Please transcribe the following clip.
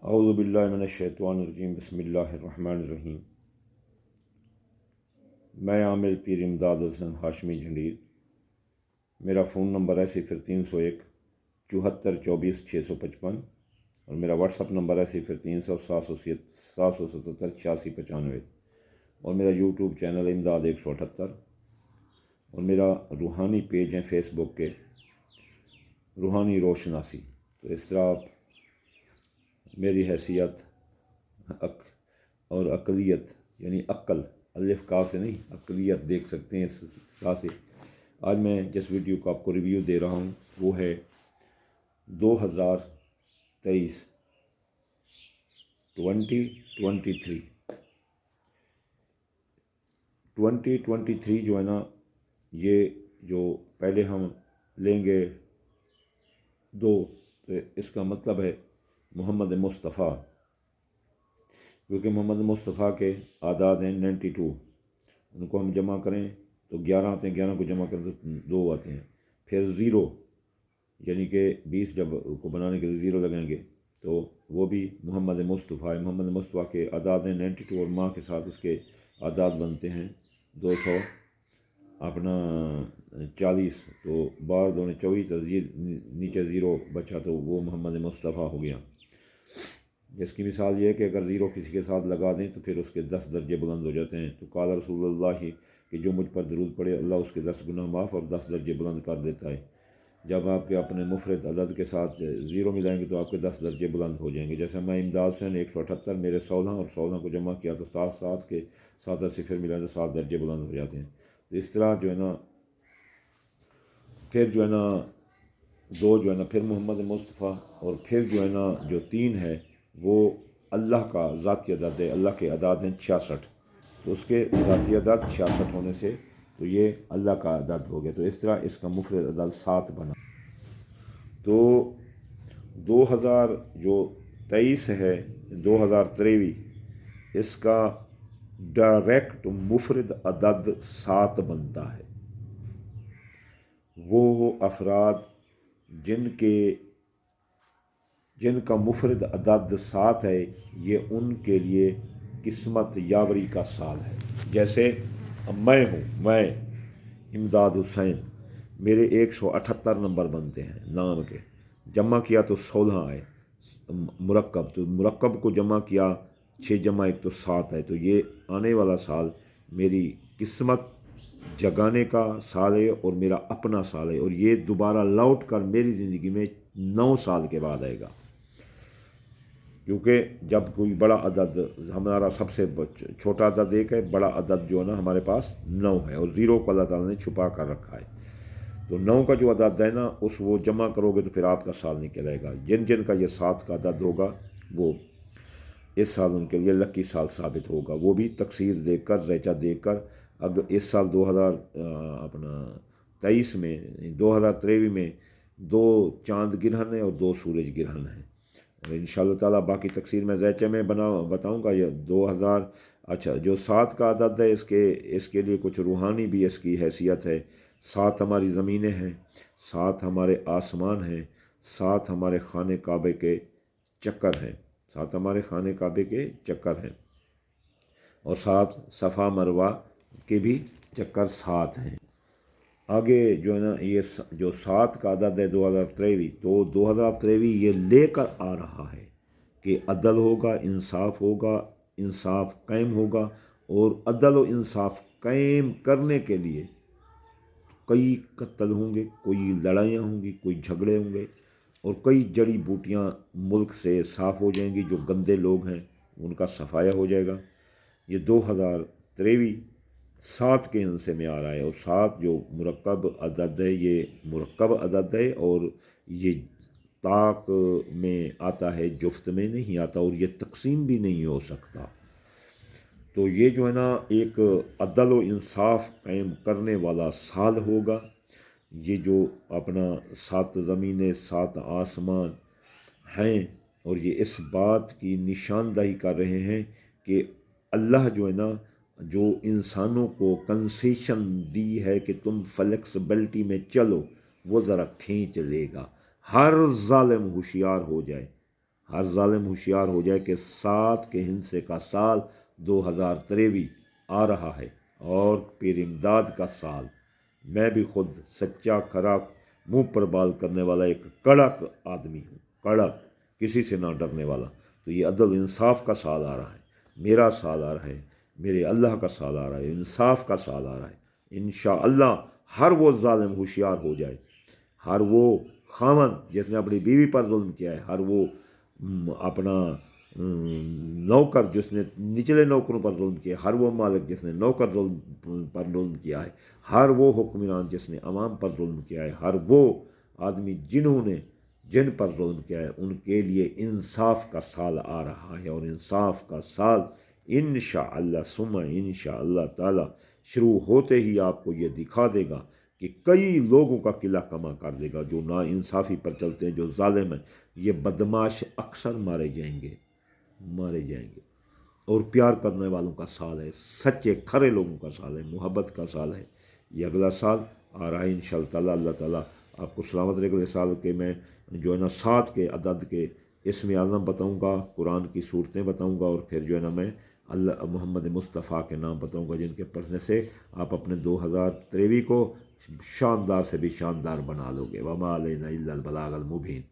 اعوذ باللہ من الشیطان الرجیم بسم اللہ الرحمن الرحیم۔ میں عامر پیر امداد حسن ہاشمی جھنڈیر۔ میرا فون نمبر ہے 0301 74 24 655 اور میرا واٹس اپ نمبر ہے 0300 777 8695 اور میرا یوٹیوب چینل ہے امداد 178 اور میرا روحانی پیج ہے فیس بک کے روحانی روشناسی۔ تو اس طرح آپ میری حیثیت اور اقلیت یعنی عقل الف کاف سے نہیں اقلیت دیکھ سکتے ہیں اس طرح سے۔ آج میں جس ویڈیو کو آپ کو ریویو دے رہا ہوں وہ ہے 2023 2023 جو ہے نا، یہ جو پہلے ہم لیں گے تو اس کا مطلب ہے محمد مصطفیٰ، کیونکہ محمد مصطفیٰ کے اعداد ہیں 92۔ ان کو ہم جمع کریں تو 11 آتے ہیں، 11 کو جمع کریں تو 2 آتے ہیں، پھر 0 یعنی کہ 20 جب کو بنانے کے لیے 0 لگائیں گے تو وہ بھی محمد مصطفیٰ ہے۔ محمد مصطفیٰ کے اعداد ہیں 92 اور ماہ کے ساتھ اس کے اعداد بنتے ہیں 200 40، تو 12 دونے 24، نیچے 0 بچا تو وہ محمد مصطفیٰ ہو گیا۔ جس کی مثال یہ ہے کہ اگر 0 کسی کے ساتھ لگا دیں تو پھر اس کے 10 درجے بلند ہو جاتے ہیں۔ تو قال رسول اللہ کہ جو مجھ پر درود پڑے اللہ اس کے 10 گناہ معاف اور 10 درجے بلند کر دیتا ہے۔ جب آپ کے اپنے مفرد عدد کے ساتھ 0 ملائیں گے تو آپ کے 10 درجے بلند ہو جائیں گے۔ جیسے میں امداد حسین 178، میرے 16 اور 16 کو جمع کیا تو 7 کے 7 سے پھر ملائیں تو 7 درجے بلند ہو جاتے ہیں۔ تو اس طرح جو ہے نا پھر جو ہے نا 2 جو ہے نا پھر محمد مصطفیٰ اور پھر جو ہے نا جو 3 ہے وہ اللہ کا ذاتی عدد ہے۔ اللہ کے اعداد ہیں 66، تو اس کے ذاتی عدد 66 ہونے سے تو یہ اللہ کا عدد ہو گیا۔ تو اس طرح اس کا مفرد عدد 7 بنا۔ تو 2023 ہے 2023، اس کا ڈائریکٹ مفرد عدد 7 بنتا ہے۔ وہ افراد جن کا مفرد عدد 7 ہے یہ ان کے لیے قسمت یاوری کا سال ہے۔ جیسے میں ہوں، میں امداد حسین، میرے 178 نمبر بنتے ہیں نام کے، جمع کیا تو 16 آئے مرکب، تو مرکب کو جمع کیا 6 جمع 1 تو 7 ہے۔ تو یہ آنے والا سال میری قسمت جگانے کا سال ہے اور میرا اپنا سال ہے، اور یہ دوبارہ لوٹ کر میری زندگی میں 9 سال کے بعد آئے گا۔ کیونکہ جب کوئی بڑا عدد، ہمارا سب سے چھوٹا عدد 1 ہے، بڑا عدد جو ہے نا ہمارے پاس 9 ہے اور 0 کو اللہ تعالیٰ نے چھپا کر رکھا ہے۔ تو 9 کا جو عدد ہے نا اس وہ جمع کرو گے تو پھر آپ کا سال نکل آئے گا۔ جن کا یہ 7 کا عدد ہوگا وہ اس سال ان کے لیے لکی سال ثابت ہوگا، وہ بھی تقسیر دیکھ کر، ریچہ دیکھ کر۔ اب اس سال 2023 میں 2023 میں 2 چاند گرہن ہیں اور 2 سورج گرہن ہیں، اور انشاءاللہ تعالیٰ باقی تقسیر میں ریچہ میں بتاؤں گا۔ یہ 2000 اچھا جو 7 کا عدد ہے اس کے لیے کچھ روحانی بھی اس کی حیثیت ہے۔ 7 ہماری زمینیں ہیں، 7 ہمارے آسمان ہیں، 7 ہمارے خانہ کعبے کے چکر ہیں، 7 ہمارے خانہ کعبے کے چکر ہیں، اور 7 صفا مروہ کے بھی چکر 7 ہیں۔ آگے جو ہے نا یہ جو 7 کا عدد ہے 2023، تو 2023 یہ لے کر آ رہا ہے کہ عدل ہوگا، انصاف ہوگا، انصاف قائم ہوگا، اور عدل و انصاف قائم کرنے کے لیے کئی قتل ہوں گے، کوئی لڑائیاں ہوں گی، کوئی جھگڑے ہوں گے، اور کئی جڑی بوٹیاں ملک سے صاف ہو جائیں گی۔ جو گندے لوگ ہیں ان کا صفایا ہو جائے گا۔ یہ 2023 7 کے حصے میں آ رہا ہے، اور 7 جو مرکب عدد ہے یہ مرکب عدد ہے، اور یہ طاق میں آتا ہے، جفت میں نہیں آتا، اور یہ تقسیم بھی نہیں ہو سکتا۔ تو یہ جو ہے نا ایک عدل و انصاف قائم کرنے والا سال ہوگا۔ یہ جو اپنا 7 زمینیں 7 آسمان ہیں، اور یہ اس بات کی نشاندہی کر رہے ہیں کہ اللہ جو ہے نا جو انسانوں کو کنسیشن دی ہے کہ تم فلیکسبلٹی میں چلو، وہ ذرا کھینچ لے گا۔ ہر ظالم ہوشیار ہو جائے، ہر ظالم ہوشیار ہو جائے کہ 7 کے ہندسے کا سال 2023 آ رہا ہے اور پیر امداد کا سال۔ میں بھی خود سچا کھرا منہ پر بال کرنے والا ایک کڑک آدمی ہوں، کڑک، کسی سے نہ ڈرنے والا۔ تو یہ عدل انصاف کا سال آ رہا ہے، میرا سال آ رہا ہے، میرے اللہ کا سال آ رہا ہے، انصاف کا سال آ رہا ہے۔ انشاءاللہ ہر وہ ظالم ہوشیار ہو جائے، ہر وہ خاوند جس نے اپنی بیوی پر ظلم کیا ہے، ہر وہ اپنا نوکر جس نے نچلے نوکروں پر ظلم کیا ہے، ہر وہ مالک جس نے نوکر پر ظلم کیا ہے، ہر وہ حکمران جس نے عوام پر ظلم کیا ہے، ہر وہ آدمی جنہوں نے جن پر ظلم کیا ہے، ان کے لیے انصاف کا سال آ رہا ہے۔ اور انصاف کا سال انشاءاللہ ثم انشاءاللہ تعالی شروع ہوتے ہی آپ کو یہ دکھا دے گا کہ کئی لوگوں کا قلعہ کما کر دے گا جو نا انصافی پر چلتے ہیں، جو ظالم ہیں۔ یہ بدماش اکثر مارے جائیں گے، مارے جائیں گے۔ اور پیار کرنے والوں کا سال ہے، سچے کھرے لوگوں کا سال ہے، محبت کا سال ہے۔ یہ اگلا سال آ رہا ہے انشاءاللہ تعالیٰ۔ اللہ تعالیٰ آپ کو سلامت رکھے۔ اگلے سال کے میں جو ہے نا 7 کے عدد کے اسم اعظم بتاؤں گا، قرآن کی صورتیں بتاؤں گا، اور پھر جو ہے نا میں اللہ محمد مصطفیٰ کے نام بتاؤں گا جن کے پڑھنے سے آپ اپنے 2023 کو شاندار سے بھی شاندار بنا لو گے۔ وما علینا الا البلاغ المبین۔